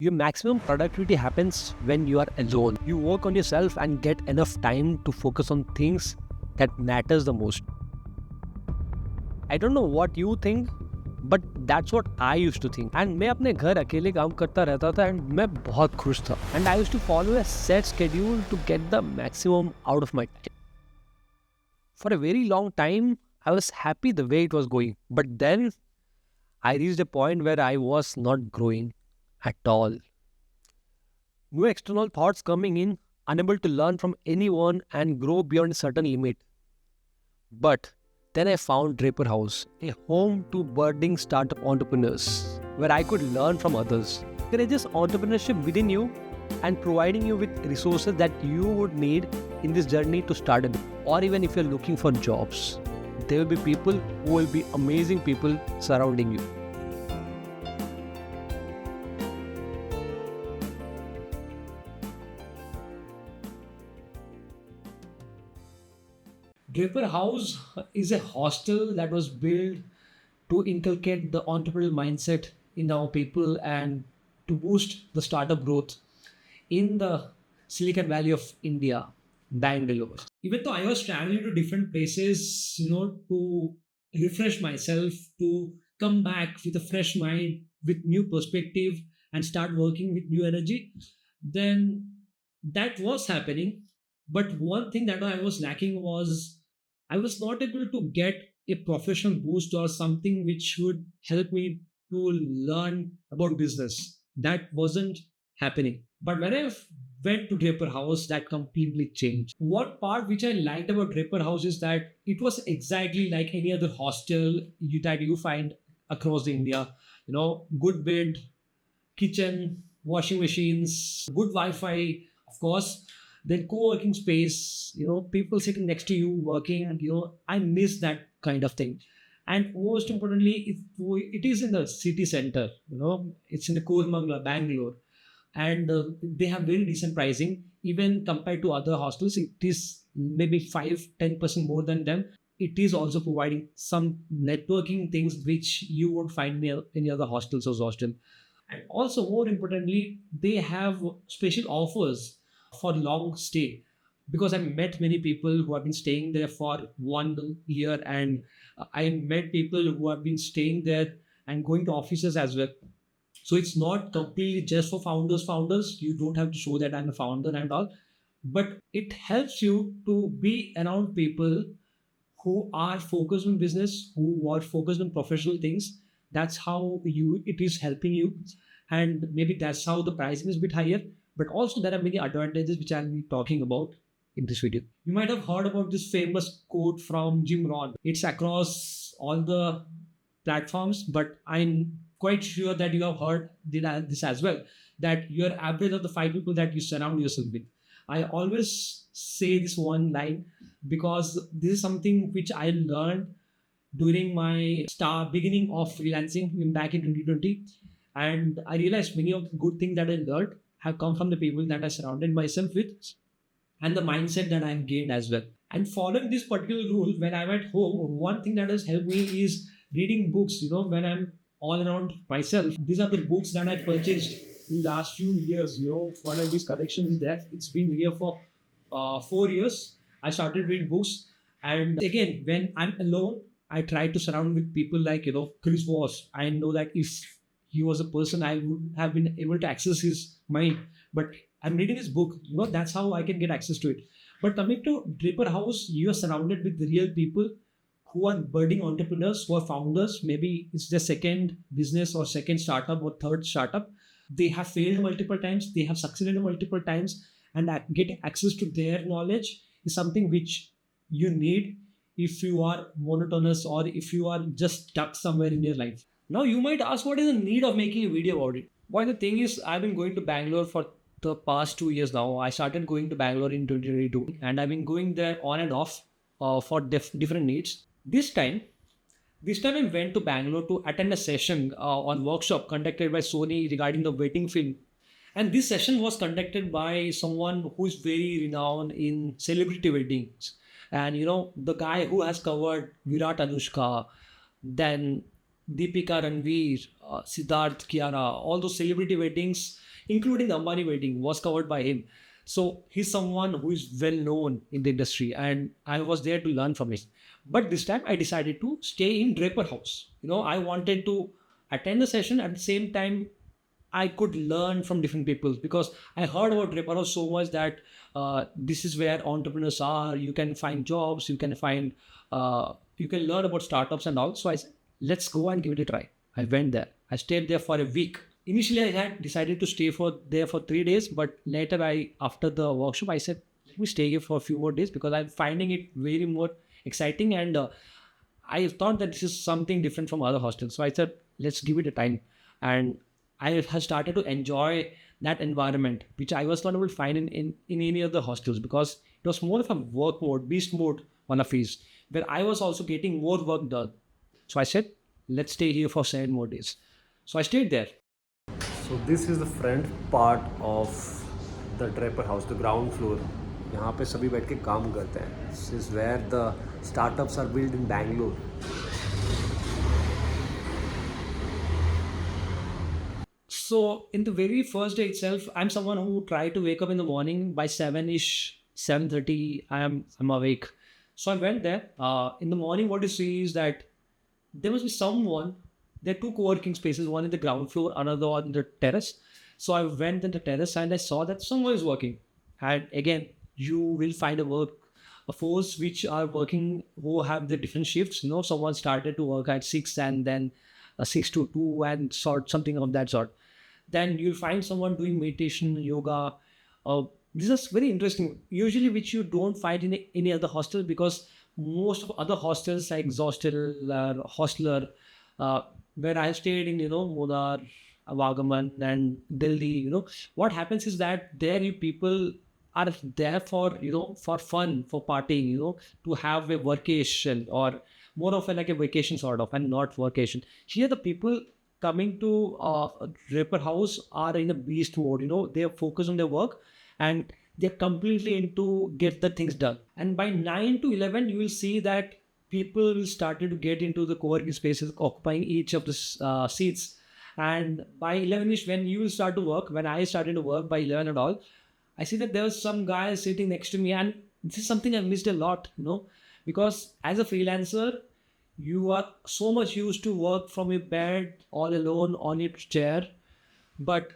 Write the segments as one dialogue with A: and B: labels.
A: Your maximum productivity happens when you are alone. You work on yourself and get enough time to focus on things that matters the most. I don't know what you think, but that's what I used to think. And मैं अपने घर अकेले काम करता रहता था and मैं बहुत खुश था. And I used to follow a set schedule to get the maximum out of my time. For a very long time, I was happy the way it was going. But then I reached a point where I was not growing at all. No external thoughts coming in, unable to learn from anyone and grow beyond a certain limit. But then I found Draper House, a home to budding startup entrepreneurs, where I could learn from others. Encourages entrepreneurship within you and providing you with resources that you would need in this journey to start a business. Or even if you're looking for jobs, there will be people who will be amazing people surrounding you. Draper House is a hostel that was built to inculcate the entrepreneurial mindset in our people and to boost the startup growth in the Silicon Valley of India, Bangalore. Even though I was traveling to different places, to refresh myself, to come back with a fresh mind, with new perspective, and start working with new energy, then that was happening. But one thing that I was lacking was I was not able to get a professional boost or something which would help me to learn about business. That wasn't happening. But when I went to Draper House, that completely changed. What part which I liked about Draper House is that it was exactly like any other hostel that you find across India. Good bed, kitchen, washing machines, good Wi-Fi, of course. Then co-working space, people sitting next to you working, and I miss that kind of thing. And most importantly, it is in the city center. It's in the Koramangala, Bangalore, and they have very decent pricing even compared to other hostels. It is maybe 5-10% more than them. It is also providing some networking things which you won't find in any other hostels or hostel. And also, more importantly, they have special offers for long stay, because I met many people who have been staying there for 1 year, and I met people who have been staying there and going to offices as well. So it's not completely just for founders. You don't have to show that I'm a founder and all, but it helps you to be around people who are focused on business, who are focused on professional things. That's how it is helping you, and maybe that's how the pricing is a bit higher. But also there are many advantages which I'll be talking about in this video. You might have heard about this famous quote from Jim Rohn. It's across all the platforms, but I'm quite sure that you have heard this as well, that you're average of the 5 people that you surround yourself with. I always say this one line because this is something which I learned during my beginning of freelancing back in 2020. And I realized many of the good things that I learned have come from the people that I surrounded myself with and the mindset that I've gained as well. And following this particular rule, when I'm at home, one thing that has helped me is reading books. When I'm all around myself, these are the books that I purchased in the last few years. One of these collections is there. It's been here for 4 years. I started reading books. And again, when I'm alone, I try to surround with people like, Chris Voss. I know that if he was a person, I would have been able to access his mind. But I'm reading his book. That's how I can get access to it. But coming to Draper House, you are surrounded with real people who are budding entrepreneurs, who are founders. Maybe it's their second business or second startup or third startup. They have failed multiple times. They have succeeded multiple times. And getting access to their knowledge is something which you need if you are monotonous or if you are just stuck somewhere in your life. Now you might ask, what is the need of making a video about it? Well, the thing is, I've been going to Bangalore for the past 2 years now. I started going to Bangalore in 2022 and I've been going there on and off for different needs. This time I went to Bangalore to attend a session on workshop conducted by Sony regarding the wedding film. And this session was conducted by someone who is very renowned in celebrity weddings. And the guy who has covered Virat Anushka, then Deepika Ranveer, Siddharth Kiara, all those celebrity weddings including the Ambani wedding, was covered by him. So he's someone who is well known in the industry, and I was there to learn from it. But this time I decided to stay in Draper House. I wanted to attend the session at the same time I could learn from different people, because I heard about Draper House so much that this is where entrepreneurs are. You can find jobs, you can learn about startups and all. So I said, let's go and give it a try. I went there. I stayed there for a week. Initially, I had decided to stay there for 3 days, but later after the workshop, I said, let me stay here for a few more days because I'm finding it very more exciting, and I thought that this is something different from other hostels. So I said, let's give it a time. And I have started to enjoy that environment, which I was not able to find in any other hostels, because it was more of a work mode, beast mode on a phase, where I was also getting more work done. So I said, let's stay here for 7 more days. So I stayed there.
B: So this is the front part of the Draper House, the ground floor. यहाँ पे सभी बैठ के काम करते हैं. This is where the startups are built in Bangalore.
A: So in the very first day itself, I'm someone who try to wake up in the morning by 7-ish, 7:30. I'm awake. So I went there. In the morning, what you see is that there must be someone. There are two co-working spaces, one in the ground floor, another on the terrace. So I went on the terrace and I saw that someone is working. And again, you will find a force which are working, who have the different shifts. Someone started to work at 6 and then 6 to 2 and something of that sort. Then you'll find someone doing meditation, yoga. This is very interesting, usually which you don't find in any other hostel, because most of other hostels like Hostel, Hostler, where I stayed in, Mudar, Wagaman and Delhi, what happens is that there you people are there for, for fun, for partying, to have a workation, or more of like a vacation sort of, and not workation. Here the people coming to Draper House are in a beast mode. They are focused on their work and they're completely into get the things done. And by 9 to 11, you will see that people will start to get into the co-working spaces, occupying each of the seats. And by 11ish, when you will start to work, when I started to work by 11 and all, I see that there was some guy sitting next to me, and this is something I missed a lot, because as a freelancer, you are so much used to work from your bed all alone on your chair, but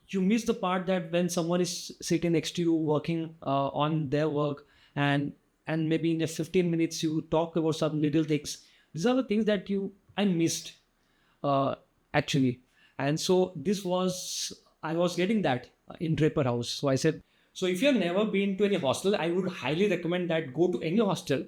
A: you miss the part that when someone is sitting next to you working on their work, and maybe in a 15 minutes you talk about some little things. These are the things that I missed actually. And so I was getting that in Draper House. So I said, so if you have never been to any hostel, I would highly recommend that go to any hostel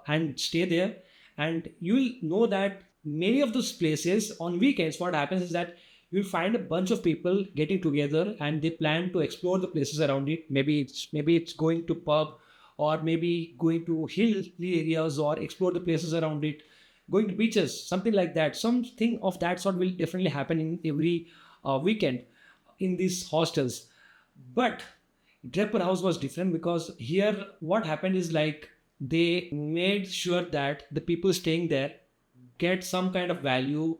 A: and stay there. And you will know that many of those places on weekends, what happens is that you'll find a bunch of people getting together and they plan to explore the places around it. Maybe it's going to pub, or maybe going to hilly areas, or explore the places around it, going to beaches, something like that. Something of that sort will definitely happen in every weekend in these hostels. But Draper House was different, because here what happened is like they made sure that the people staying there get some kind of value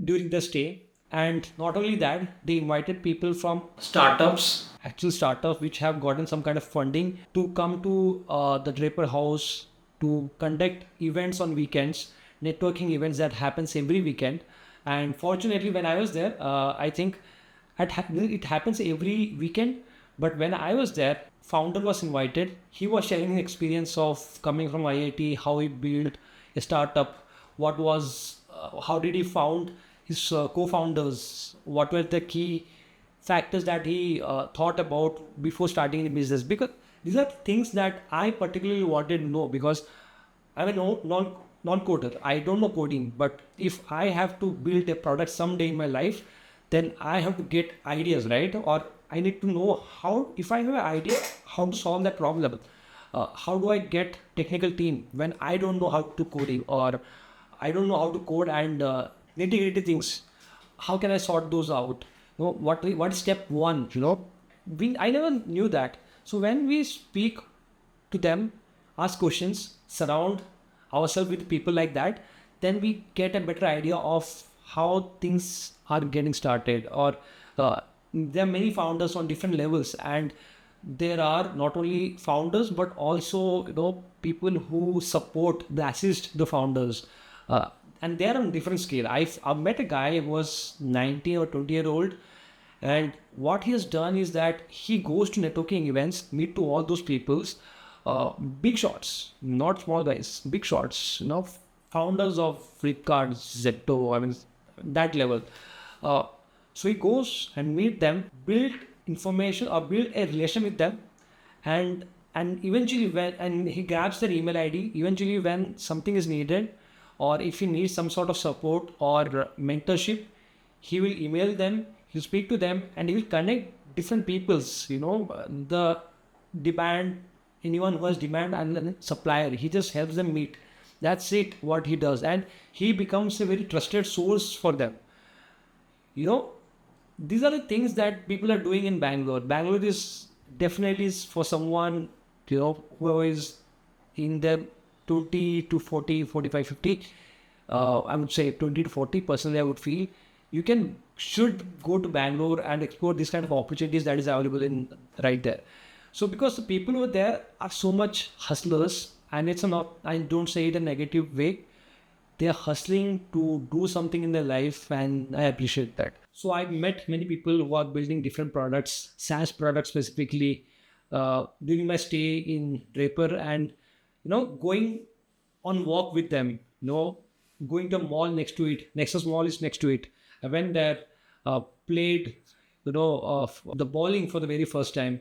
A: during the stay. And not only that, they invited people from startups, actual startups which have gotten some kind of funding, to come to the Draper House to conduct events on weekends, networking events that happens every weekend. And fortunately, when I was there, I think it happens every weekend. But when I was there, founder was invited. He was sharing his experience of coming from IIT, how he built a startup, how did he found his co-founders, what were the key factors that he thought about before starting the business. Because these are things that I particularly wanted to know, because I'm a non-coder. I don't know coding, but if I have to build a product someday in my life, then I have to get ideas, right? Or I need to know how, if I have an idea, how to solve that problem. How do I get technical team when I don't know how to coding, or I don't know how to code and nitty-gritty things? How can I sort those out? What is step one? I never knew that. So when we speak to them, ask questions, surround ourselves with people like that, then we get a better idea of how things are getting started, or there are many founders on different levels, and there are not only founders but also people who support the assist the founders, and they are on different scale. I've met a guy who was 19 or 20-year-old, and what he has done is that he goes to networking events, meet to all those peoples, big shots, not small guys, big shots, founders of Flipkart, Zepto, I mean, that level. Uh, so he goes and meet them, build information or build a relation with them, and eventually and he grabs their email ID. Eventually, when something is needed, or if he needs some sort of support or mentorship, he will email them, he'll speak to them, and he will connect different peoples. The demand, anyone who has demand and then supplier, he just helps them meet. That's it, what he does, and he becomes a very trusted source for them. you know these are the things that people are doing in Bangalore. Bangalore is definitely is for someone who is in the 20 to 40, 45, 50. I would say 20 to 40 personally, I would feel you should go to Bangalore and explore this kind of opportunities that is available in right there. So because the people over there are so much hustlers, and it's not, I don't say it in a negative way, they are hustling to do something in their life, and I appreciate that. So I met many people who are building different products, SaaS products specifically, during my stay in Draper, and going on walk with them, going to a mall next to it. Nexus Mall is next to it. I went there, played, the bowling for the very first time,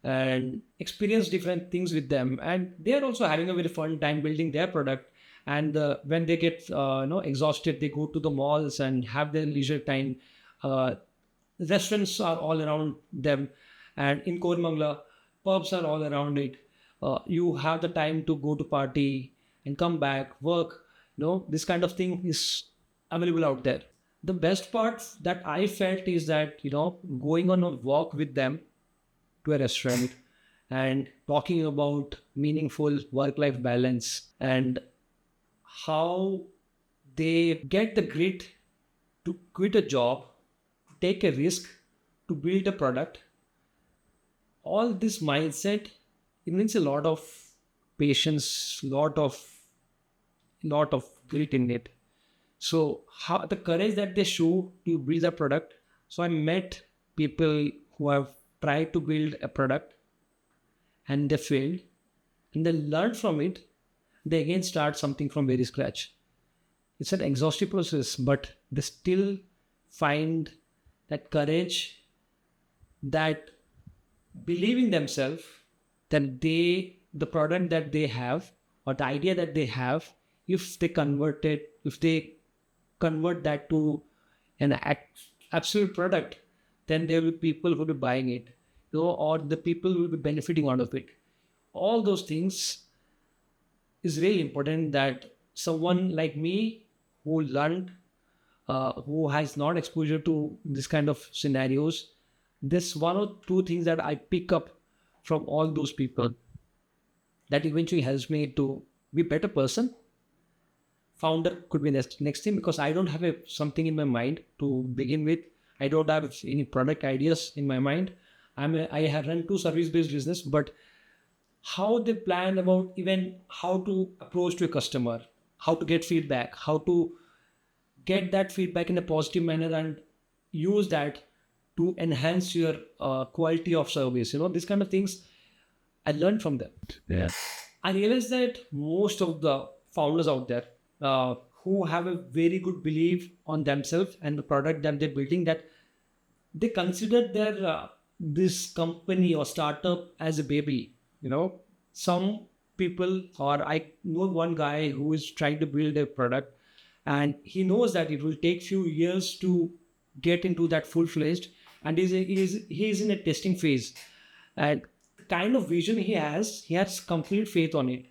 A: and experienced different things with them. And they are also having a very fun time building their product. And when they get exhausted, they go to the malls and have their leisure time. Restaurants are all around them, and in Koramangala, pubs are all around it. You have the time to go to party and come back, work. This kind of thing is available out there. The best part that I felt is that going on a walk with them to a restaurant and talking about meaningful work-life balance, and how they get the grit to quit a job, to take a risk, to build a product. All this mindset, it needs a lot of patience, lot of grit in it. So how the courage that they show to build a product. So I met people who have tried to build a product and they failed, and they learned from it. They again start something from very scratch. It's an exhaustive process, but they still find that courage, that believe in themselves, that the product that they have or the idea that they have, if they convert that to an absolute product, then there will be people who will be buying it, or the people will be benefiting out of it. All those things is really important, that someone like me who learned, who has not exposure to this kind of scenarios, this one or two things that I pick up from all those people that eventually helps me to be a better person. Founder could be next thing, because I don't have something in my mind to begin with. I don't have any product ideas in my mind. I have run 2 service-based business, but how they plan about even how to approach to a customer, how to get feedback, how to get that feedback in a positive manner and use that to enhance your quality of service. These kind of things I learned from them.
B: Yeah.
A: I realized that most of the founders out there who have a very good belief on themselves and the product that they're building, that they consider their this company or startup as a baby. Some people, or I know one guy who is trying to build a product, and he knows that it will take few years to get into that full-fledged, and he is in a testing phase. And the kind of vision he has complete faith on it.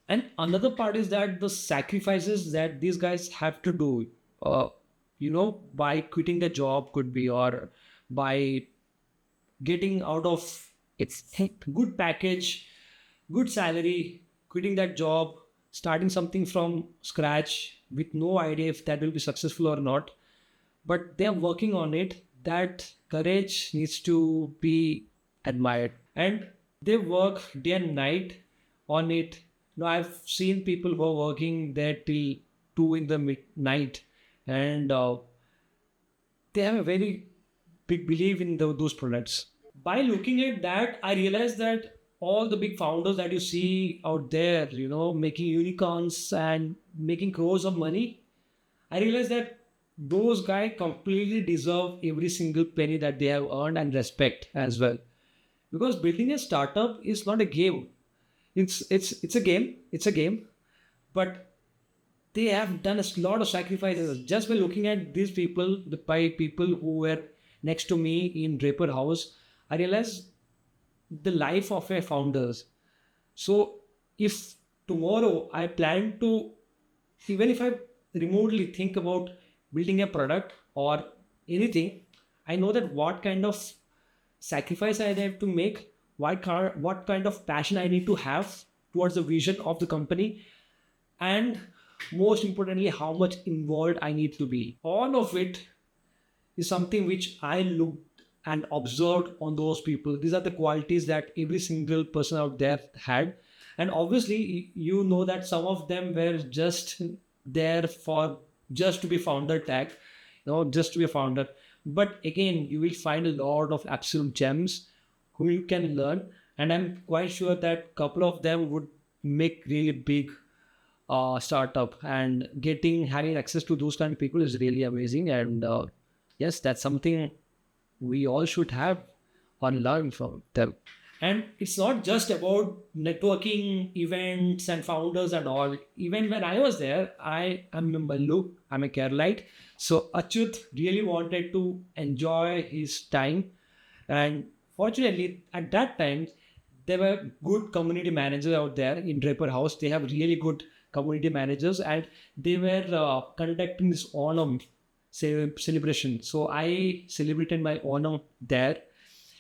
A: And another part is that the sacrifices that these guys have to do, by quitting the job could be, or by getting out of its good package, good salary, quitting that job, starting something from scratch with no idea if that will be successful or not. But they are working on it. that courage needs to be admired. And they work day and night on it. I've seen people who are working there till 2 in the midnight, and they have a very big belief in those products. By looking at that, I realized that all the big founders that you see out there, making unicorns and making crores of money, I realized that those guys completely deserve every single penny that they have earned and respect as well. Because building a startup is not a game. It's a game. It's a game, but they have done a lot of sacrifices. Just by looking at these people, by people who were next to me in Draper House, I realized the life of a founders. So if tomorrow I plan to, even if I remotely think about building a product or anything, I know that what kind of sacrifice I have to make, what kind of passion I need to have towards the vision of the company, and most importantly, how much involved I need to be. All of it is something which I looked and observed on those people. These are the qualities that every single person out there had. And obviously, you know that some of them were just there for just to be founder tag, just to be a founder. But again, you will find a lot of absolute gems who you can learn. And I'm quite sure that a couple of them would make really big startup, and having access to those kind of people is really amazing. And yes, that's something we all should have or learn from them. And it's not just about networking events and founders and all. Even when I was there, I'm a Mallu, I'm a Keralite. So Achyut really wanted to enjoy his time. And fortunately, at that time, there were good community managers out there in Draper House. They have really good community managers, and they were conducting this Onam celebration. So I celebrated my Onam there,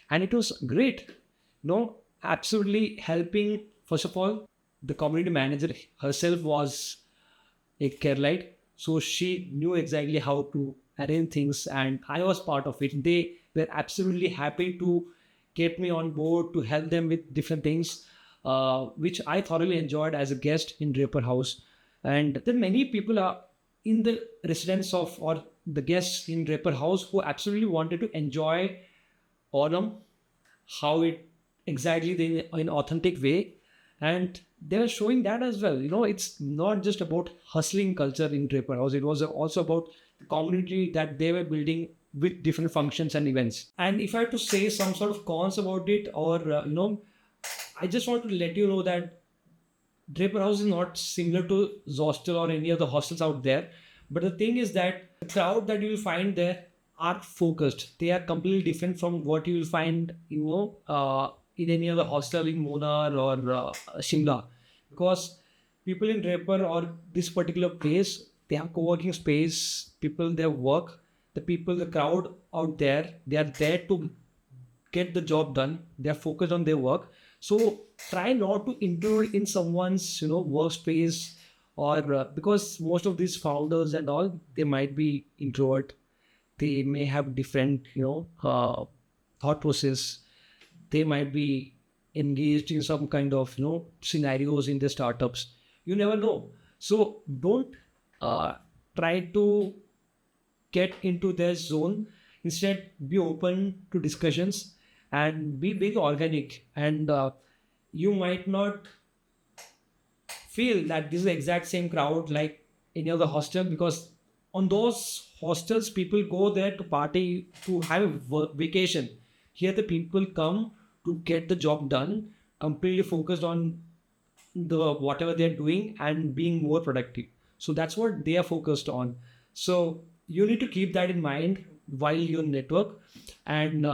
A: and it was great. Absolutely helping. First of all, the community manager herself was a Keralite, so she knew exactly how to arrange things, and I was part of it. They were absolutely happy to get me on board to help them with different things, which I thoroughly enjoyed as a guest in Draper House. And then many people are in the residents of or the guests in Draper House who absolutely wanted to enjoy Onam, how it exactly in authentic way, and they were showing that as well. It's not just about hustling culture in Draper House. It was also about the community that they were building with different functions and events. And if I had to say some sort of cons about it, or I just want to let you know that Draper House is not similar to Hostel or any of the hostels out there. But the thing is that the crowd that you will find there are focused. They are completely different from what you will find, in any other hostel in Munnar or Shimla. Because people in Draper or this particular place, they have co-working space, people, their work, the crowd out there, they are there to get the job done. They are focused on their work. So try not to intrude in someone's, workspace, or because most of these founders and all, they might be introvert. They may have different, thought process. They might be engaged in some kind of, scenarios in the startups. You never know. So don't try to get into their zone. Instead, be open to discussions and be big organic. And you might not feel that this is the exact same crowd like any other hostel, because on those hostels, people go there to party, to have a vacation. Here, the people come to get the job done, completely focused on the whatever they're doing and being more productive. So that's what they are focused on. So you need to keep that in mind while you network. And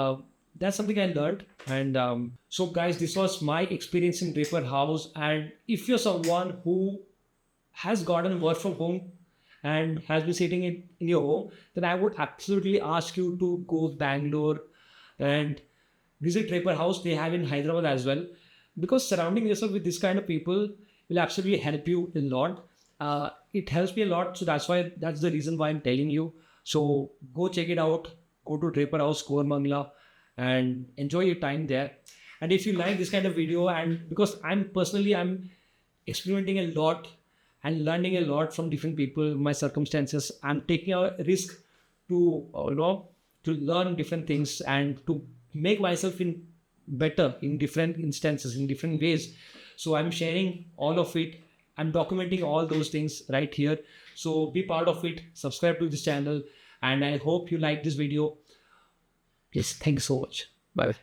A: that's something I learned. And so guys, this was my experience in Draper House. And if you're someone who has gotten work from home and has been sitting in your home, then I would absolutely ask you to go to Bangalore and visit Draper House. They have in Hyderabad as well, because surrounding yourself with this kind of people will absolutely help you a lot. It helps me a lot, so that's the reason why I'm telling you. So go check it out, go to Draper House, Bangla, and enjoy your time there. And if you like this kind of video, and because I'm experimenting a lot and learning a lot from different people, my circumstances, I'm taking a risk to to learn different things and to make myself in better in different instances, in different ways. So I'm sharing all of it. I'm documenting all those things right here. So be part of it. Subscribe to this channel, and I hope you like this video. Yes, thank you so much. Bye.